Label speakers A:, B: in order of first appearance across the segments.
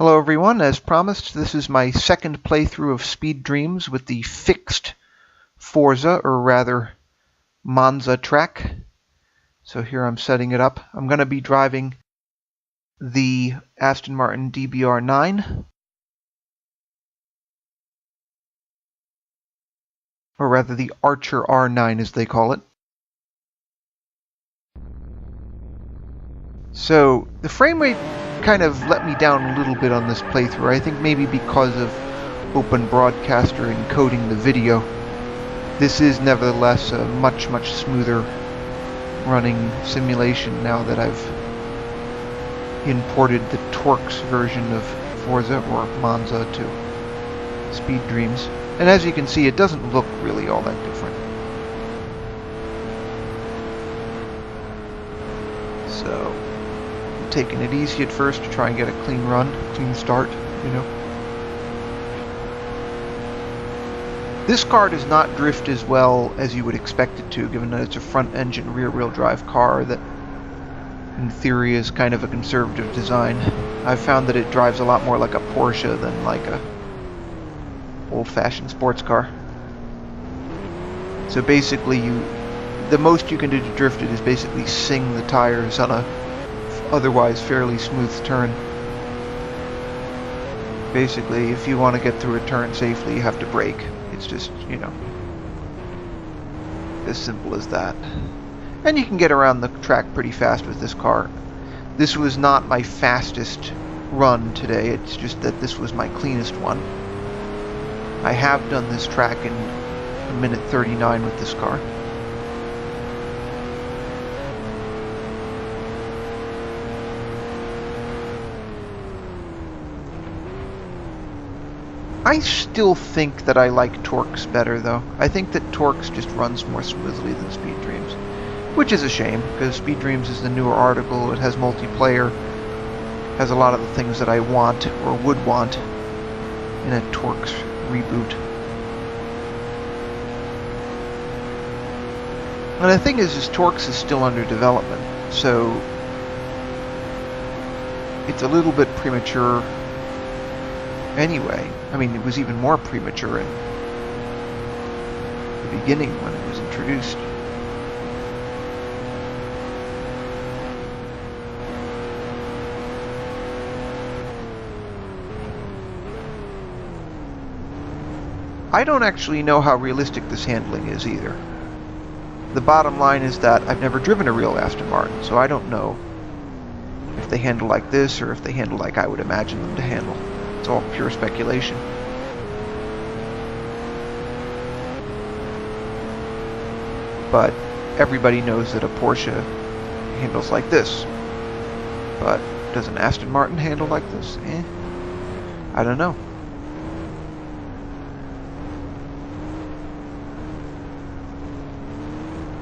A: Hello everyone, as promised, this is my second playthrough of Speed Dreams with the fixed Forza, or rather Monza track. So here I'm setting it up. I'm going to be driving the Aston Martin DBR9, or rather the Archer R9 as they call it. So the frame rate kind of let me down a little bit on this playthrough. I think maybe because of Open Broadcaster encoding the video. This is nevertheless a much smoother running simulation now that I've imported the Torx version of Forza or Monza to Speed Dreams. And as you can see, it doesn't look really all that different. So taking it easy at first to try and get a clean run, clean start, you know. This car does not drift as well as you would expect it to, given that it's a front-engine, rear-wheel drive car that, in theory, is kind of a conservative design. I've found that it drives a lot more like a Porsche than like a old-fashioned sports car. So basically, the most you can do to drift it is basically sing the tires on a otherwise fairly smooth turn. Basically, if you want to get through a turn safely, you have to brake. It's just, you know, as simple as that. And you can get around the track pretty fast with this car. This was not my fastest run today, it's just that this was my cleanest one. I have done this track in 1:39 with this car. I still think that I like Torx better, though. I think that Torx just runs more smoothly than Speed Dreams, which is a shame, because Speed Dreams is the newer article. It has multiplayer, has a lot of the things that I want, or would want, in a Torx reboot. And the thing is Torx is still under development, so it's a little bit premature anyway. I mean, it was even more premature in the beginning when it was introduced. I don't actually know how realistic this handling is either. The bottom line is that I've never driven a real Aston Martin, so I don't know if they handle like this or if they handle like I would imagine them to handle. It's all pure speculation. But everybody knows that a Porsche handles like this. But does an Aston Martin handle like this? I don't know.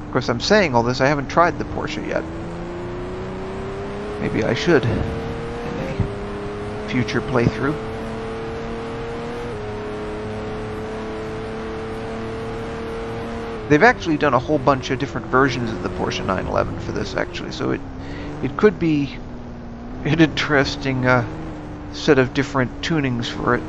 A: Of course, I'm saying all this, I haven't tried the Porsche yet. Maybe I should in a future playthrough. They've actually done a whole bunch of different versions of the Porsche 911 for this, actually, so it could be an interesting set of different tunings for it.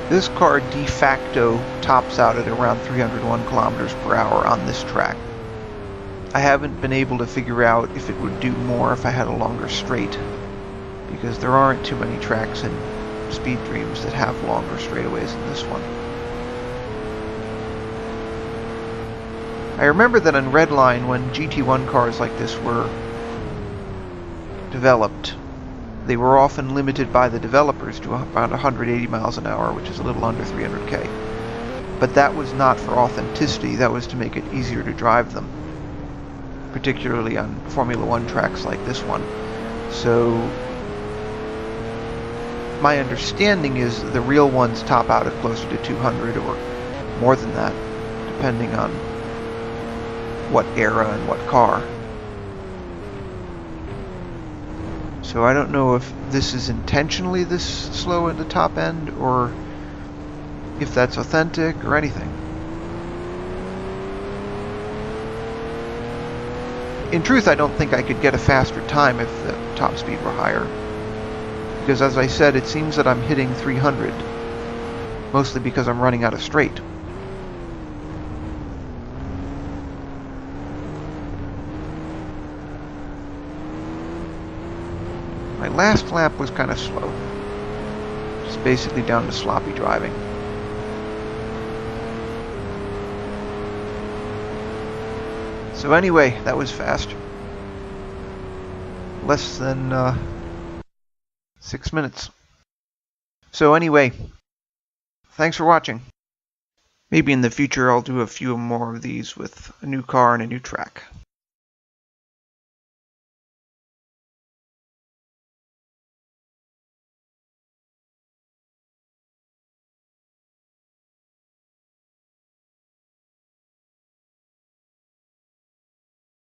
A: This car de facto tops out at around 301 kilometers per hour on this track. I haven't been able to figure out if it would do more if I had a longer straight, because there aren't too many tracks in Speed Dreams that have longer straightaways than this one. I remember that on Redline, when GT1 cars like this were developed, they were often limited by the developers to about 180 miles an hour, which is a little under 300k. But that was not for authenticity, that was to make it easier to drive them, particularly on Formula 1 tracks like this one. So my understanding is the real ones top out at closer to 200 or more than that, depending on what era and what car. So I don't know if this is intentionally this slow at the top end, or if that's authentic, or anything. In truth, I don't think I could get a faster time if the top speed were higher. Because as I said, it seems that I'm hitting 300. Mostly because I'm running out of straight. My last lap was kind of slow. Just basically down to sloppy driving. So anyway, that was fast. Less than 6 minutes. So anyway, thanks for watching. Maybe in the future I'll do a few more of these with a new car and a new track.